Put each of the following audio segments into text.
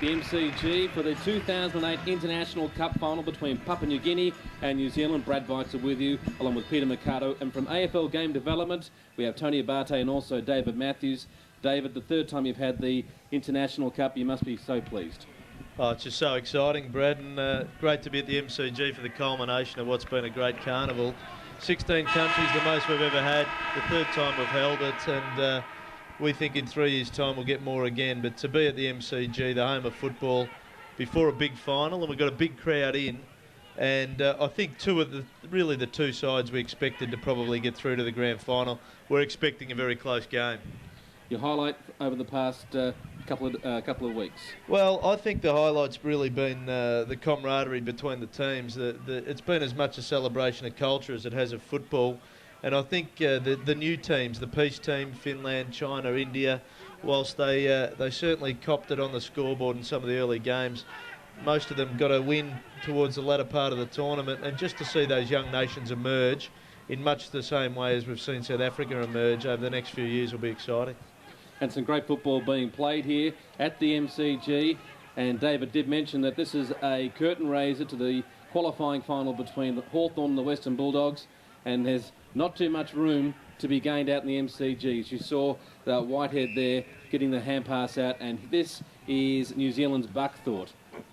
the MCG for the 2008 International Cup final between Papua New Guinea and New Zealand. Brad Vikes are with you, along with Peter Mercado. And from AFL Game Development, we have Tony Abate and also David Matthews. David, the third time you've had the International Cup, you must be so pleased. Oh, it's just so exciting, Brad, and great to be at the MCG for the culmination of what's been a great carnival. 16 countries, the most we've ever had, the third time we've held it, and we think in 3 years' time we'll get more again. But to be at the MCG, the home of football, before a big final, and we've got a big crowd in, and I think the two sides we expected to probably get through to the grand final. We're expecting a very close game. Your highlight over the past couple of weeks? Well, I think the highlight's really been the camaraderie between the teams. It's been as much a celebration of culture as it has of football. And I think the new teams, the peace team, Finland, China, India, whilst they certainly copped it on the scoreboard in some of the early games, most of them got a win towards the latter part of the tournament. And just to see those young nations emerge in much the same way as we've seen South Africa emerge over the next few years will be exciting. And some great football being played here at the MCG. And David did mention that this is a curtain raiser to the qualifying final between the Hawthorn and the Western Bulldogs, and there's not too much room to be gained out in the MCG. As you saw the Whitehead there getting the hand pass out, and this is New Zealand's Buckthorpe,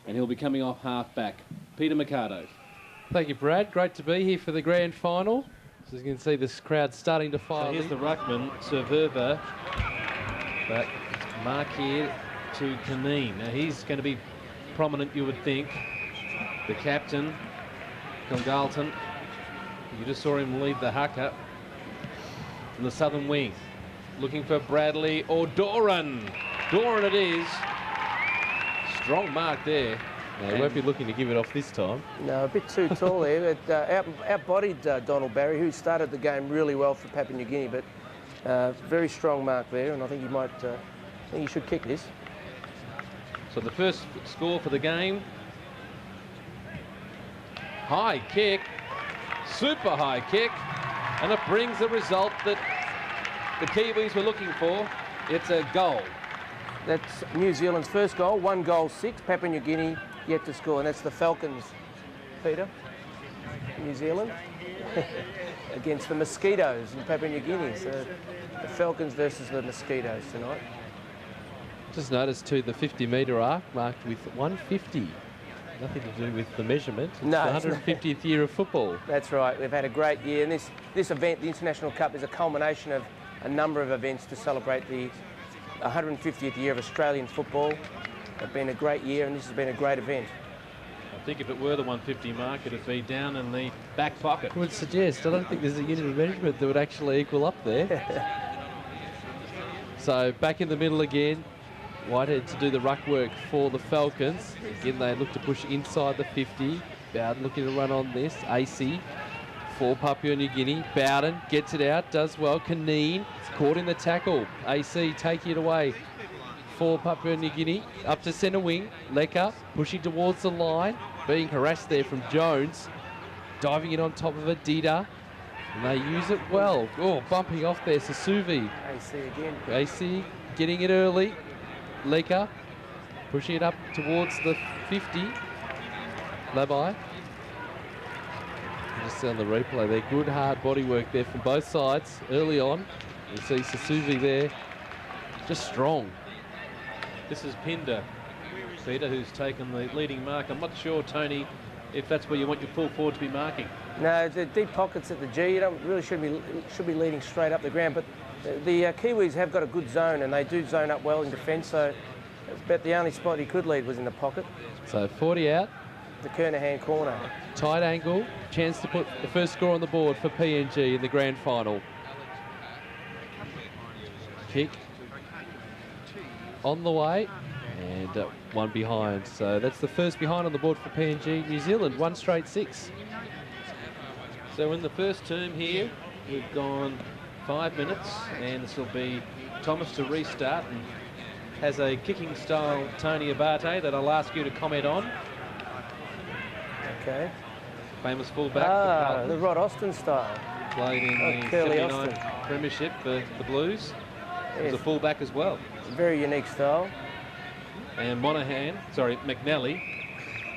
and he'll be coming off half back. Peter Mercado. Thank you, Brad. Great to be here for the grand final. As you can see, this crowd starting to file. So here's the ruckman, Serverva. But mark here to Guinea. Now he's going to be prominent, you would think. The captain, Congalton. You just saw him leave the haka from the southern wing. Looking for Bradley or Doran. Doran it is. Strong mark there. No, he won't be looking to give it off this time. No, a bit too tall there. But outbodied Donald Barry, who started the game really well for Papua New Guinea. But very strong mark there, and I think I think he should kick this. So the first score for the game. High kick, super high kick, and it brings the result that the Kiwis were looking for. It's a goal. That's New Zealand's first goal, 1-6. Papua New Guinea yet to score, and that's the Falcons, Peter, New Zealand. Against the Mosquitoes in Papua New Guinea. So the Falcons versus the Mosquitoes tonight. Just noticed too the 50-metre arc marked with 150. Nothing to do with the measurement. It's no, the 150th year of football. That's right. We've had a great year, and this event, the International Cup, is a culmination of a number of events to celebrate the 150th year of Australian football. It's been a great year, and this has been a great event. I think if it were the 150 mark, it'd be down in the back pocket. I would suggest, I don't think there's a unit of measurement that would actually equal up there. So back in the middle again. Whitehead to do the ruck work for the Falcons. Again, they look to push inside the 50. Bowden looking to run on this. AC for Papua New Guinea. Bowden gets it out, does well. Kaneen caught in the tackle. AC taking it away for Papua New Guinea. Up to centre wing. Leka pushing towards the line. Being harassed there from Jones. Diving in on top of it. Dida. And they use it well. Oh, bumping off there. Sasuvi. AC again. AC getting it early. Leka pushing it up towards the 50. Labai. Just on the replay there. Good hard body work there from both sides early on. You see Sasuvi there. Just strong. This is Pinder, Peter, who's taken the leading mark. I'm not sure, Tony, if that's where you want your full forward to be marking. No, the deep pockets at the G. You don't really should be leading straight up the ground, but the Kiwis have got a good zone, and they do zone up well in defence, so about the only spot he could lead was in the pocket. So 40 out. The Kernahan corner. Tight angle, chance to put the first score on the board for PNG in the grand final. Kick on the way, and one behind. So that's the first behind on the board for PNG. New Zealand, 1 straight 6. So in the first term here, we've gone 5 minutes, and this will be Thomas to restart, and has a kicking style, Tony Abate, that I'll ask you to comment on. Okay. Famous fullback. The Rod Austin style. Played in the 79 Premiership for the Blues. Yes. He was a fullback as well. Very unique style. And McNally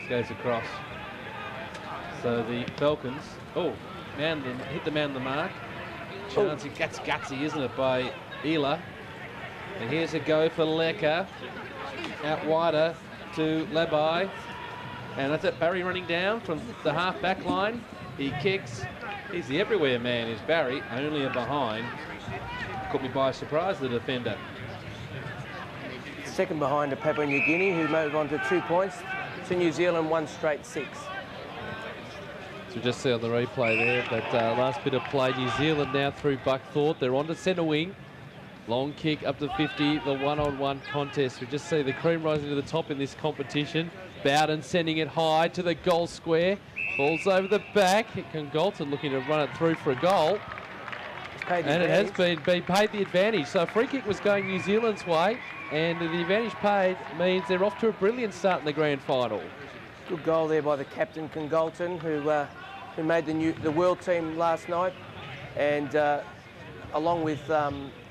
goes across. So the Falcons, hit the man on the mark. Chance, that's gutsy, isn't it, by Ela. And here's a go for Lecker. Out wider to Labai. And that's it, Barry running down from the half-back line. He kicks. He's the everywhere man, is Barry, only a behind. Caught me by surprise, the defender. Second behind to Papua New Guinea, who move on to 2 points. To New Zealand, 1 straight 6. So just see on the replay there, that last bit of play, New Zealand now through Buckthorpe. They're on to centre wing. Long kick up to 50, the one-on-one contest. We just see the cream rising to the top in this competition. Bowden sending it high to the goal square. Falls over the back. Galton looking to run it through for a goal. And it has been paid the advantage. So a free kick was going New Zealand's way, and the advantage paid means they're off to a brilliant start in the grand final. Good goal there by the captain, Galton, who made the world team last night, and along with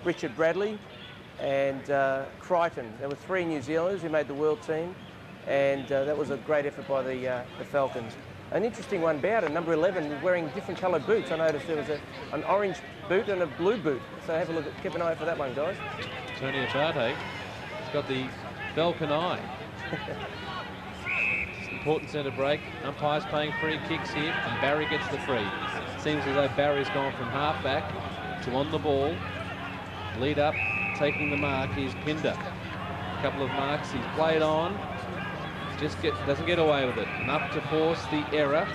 Richard Bradley and Crichton. There were 3 New Zealanders who made the world team, and that was a great effort by the Falcons. An interesting one, Bowden, number 11, wearing different coloured boots. I noticed there was an orange boot and a blue boot. So have a look, keep an eye for that one, guys. Tony Abate has got the Falcon eye. Important centre break. Umpires playing free kicks here, and Barry gets the free. Seems as though Barry's gone from half-back to on the ball. Lead up, taking the mark is Pinder. A couple of marks he's played on. Doesn't get away with it. Enough to force the error.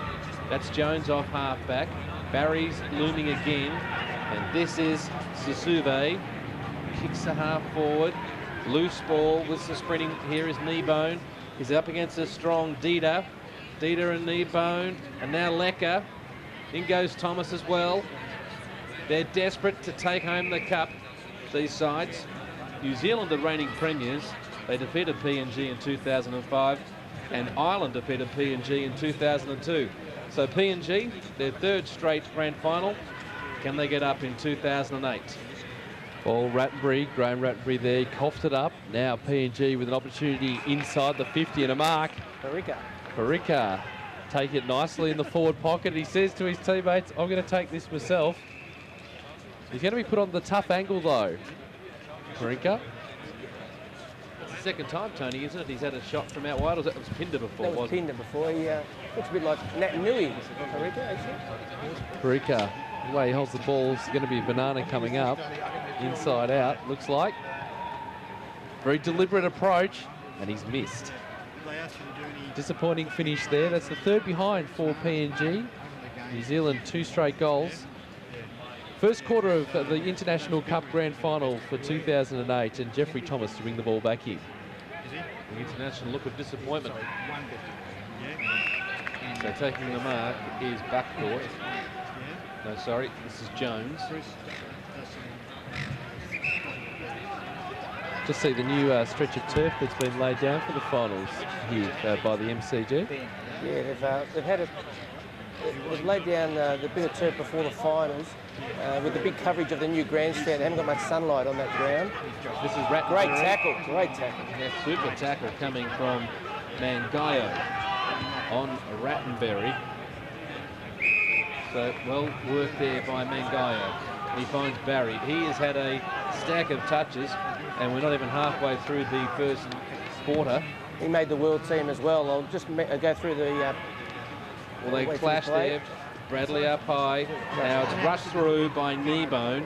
That's Jones off half-back. Barry's looming again. And this is Susuve. Kicks the half forward. Loose ball with the sprinting. Here is Kneebone. He's up against a strong Dita. Dita and Kneebone. And now Lecker. In goes Thomas as well. They're desperate to take home the cup, these sides. New Zealand are reigning premiers. They defeated PNG in 2005, and Ireland defeated PNG in 2002. So PNG, their 3rd straight grand final. Can they get up in 2008? Well, Rattenbury, Graham Rattenbury there, coughed it up. Now PNG with an opportunity inside the 50 and a mark. Parika take it nicely in the forward pocket. He says to his teammates, I'm going to take this myself. He's going to be put on the tough angle though. Parika. Second time, Tony, isn't it? He's had a shot from out wide. Or that was Pinder before, That was Pinder before. He looks a bit like Nat Nui. Parika, the way he holds the ball, is going to be a banana coming up. Inside out, looks like. Very deliberate approach, and he's missed. Disappointing finish there. That's the 3rd behind for PNG. New Zealand 2 straight goals. First quarter of the International Cup Grand Final for 2008, and Jeffrey Thomas to bring the ball back in. The international look of disappointment. So taking the mark is Buckthorpe. No, sorry, this is Jones. Just see the new stretch of turf that's been laid down for the finals here by the MCG. Yeah, they've laid down the bit of turf before the finals with the big coverage of the new grandstand. They haven't got much sunlight on that ground. This is Rattenbury. Great tackle. Yeah, super tackle coming from Mangaio on Rattenbury. So well worked there by Mangaio. He finds Barry. He has had a stack of touches, and we're not even halfway through the first quarter. He made the world team as well. I'll just go through the... well, they clashed there. Bradley up high. Now it's rushed through by Kneebone.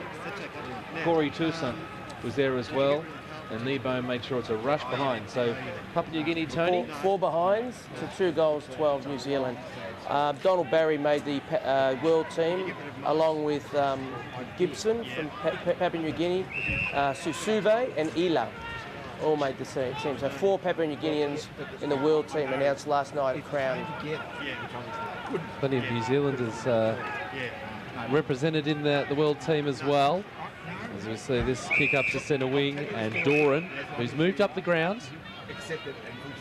Corey Toussaint was there as well, and Kneebone made sure it's a rush behind. So Papua New Guinea, Tony? 4 behinds to 2 goals, 12 New Zealand. Donald Barry made the world team, along with Gibson from Papua New Guinea, Susuve and Ela. All made the team. So 4 Papua New Guineans in the world team announced last night at Crown. Plenty of New Zealanders represented in the world team as well. As we see this kick up to centre wing, and Doran, who's moved up the grounds.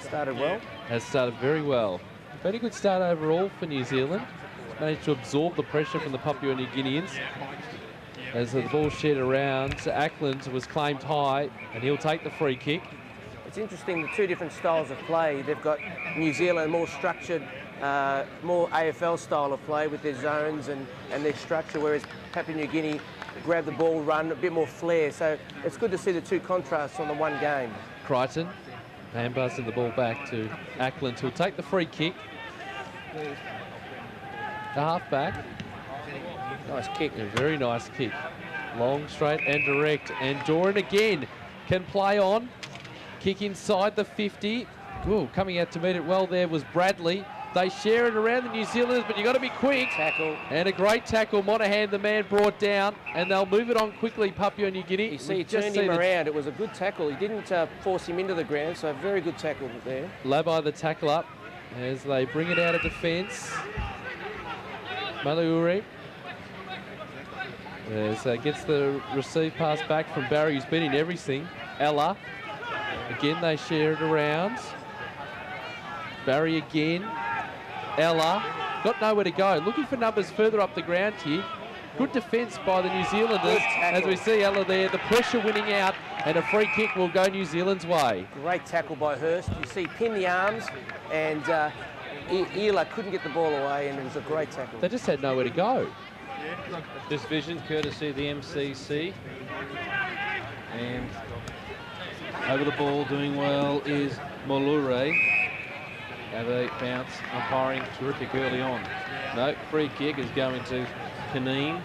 Started well. Has started very well. Very good start overall for New Zealand. Managed to absorb the pressure from the Papua New Guineans. As the ball shed around, Ackland was claimed high, and he'll take the free kick. It's interesting, the two different styles of play. They've got New Zealand more structured, more AFL style of play with their zones and their structure, whereas Papua New Guinea grab the ball, run, a bit more flair. So it's good to see the two contrasts on the one game. Crichton, handpassing the ball back to Ackland, who'll take the free kick. The halfback. Nice kick. A very nice kick. Long, straight and direct. And Doran again can play on. Kick inside the 50. Ooh, coming out to meet it well there was Bradley. They share it around the New Zealanders, but you've got to be quick. Tackle. And a great tackle. Monahan, the man, brought down, and they'll move it on quickly, Papua New Guinea. You see, he turned him around. It was a good tackle. He didn't force him into the ground, so a very good tackle there. Labai the tackle up as they bring it out of defence. Maluuri. As gets the receive pass back from Barry, who's been in everything. Ella. Again, they share it around. Barry again. Ella. Got nowhere to go. Looking for numbers further up the ground here. Good defence by the New Zealanders. As we see Ella there, the pressure winning out, and a free kick will go New Zealand's way. Great tackle by Hurst. You see, pin the arms, and Ela couldn't get the ball away, and it was a great tackle. They just had nowhere to go. This vision courtesy of the MCC. And over the ball, doing well is Molure. Have a bounce, umpiring terrific early on. No, free kick is going to Caneen.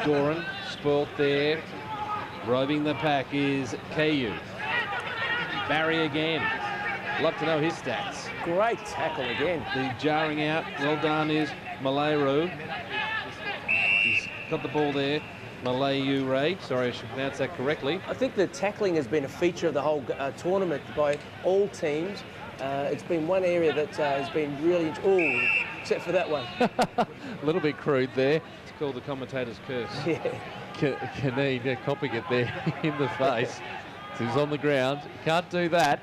Doran, spoilt there. Roving the pack is KU. Barry again. Love to know his stats. Great tackle again. The jarring out, well done, is Malayu. He's got the ball there. Malayu Ray, sorry I should pronounce that correctly. I think the tackling has been a feature of the whole tournament by all teams. It's been one area that has been really... Oh, except for that one. A little bit crude there. It's called the commentator's curse. Yeah. Caneen copying it there in the face. So he's on the ground. Can't do that.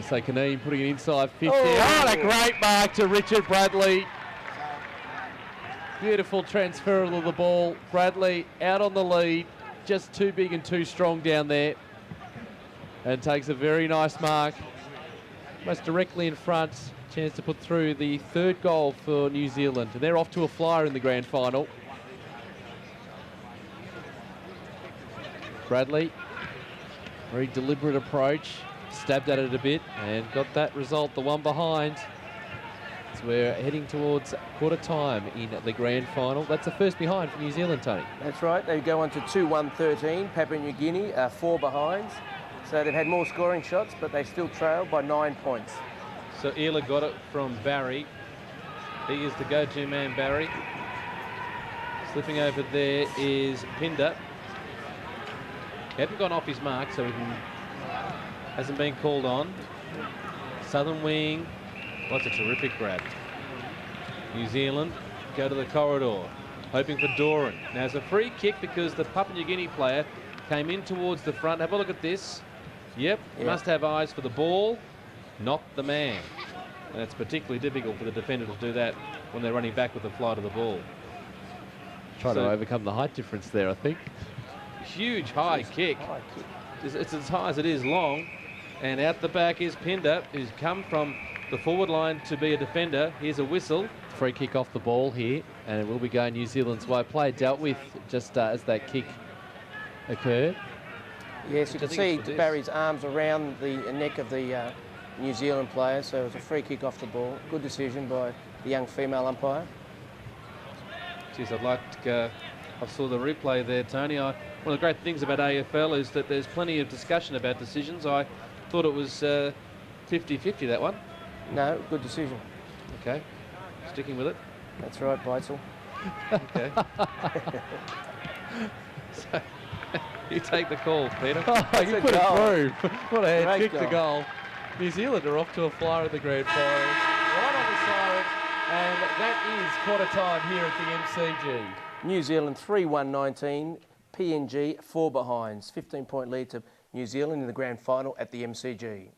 So Caneen putting it inside 50. Oh, and a great mark to Richard Bradley. Beautiful transfer of the ball. Bradley out on the lead. Just too big and too strong down there. And takes a very nice mark. Most directly in front. Chance to put through the third goal for New Zealand. And they're off to a flyer in the grand final. Bradley, very deliberate approach. Stabbed at it a bit and got that result, the one behind. So we're heading towards quarter time in the grand final. That's the first behind for New Zealand, Tony. That's right. They go on to 2-1-13. Papua New Guinea, 4 behinds. So they've had more scoring shots, but they still trail by 9 points. So Ela got it from Barry. He is the go-to man, Barry. Slipping over there is Pinder. He hadn't gone off his mark, so he hasn't been called on. Southern wing. What's a terrific grab. New Zealand go to the corridor, hoping for Doran. Now it's a free kick because the Papua New Guinea player came in towards the front. Have a look at this. Yep, must have eyes for the ball, not the man. And it's particularly difficult for the defender to do that when they're running back with the flight of the ball. Trying to overcome the height difference there, I think. Huge high kick. It's as high as it is long. And out the back is Pinder, who's come from the forward line to be a defender. Here's a whistle. Free kick off the ball here, and it will be going New Zealand's way. Play dealt with just as that kick occurred. Yes, you can see Barry's arms around the neck of the New Zealand player, so it was a free kick off the ball. Good decision by the young female umpire. Geez, I saw the replay there, Tony. One of the great things about AFL is that there's plenty of discussion about decisions. I thought it was 50-50, that one. No, good decision. Okay, sticking with it. That's right, Beitzel. Okay. So, you take the call, Peter. Oh, you put it through. What a head kick to goal. New Zealand are off to a flyer in the grand final. Right on the siren, and that is quarter time here at the MCG. New Zealand 3-1-19, PNG 4 behinds. 15-point lead to New Zealand in the grand final at the MCG.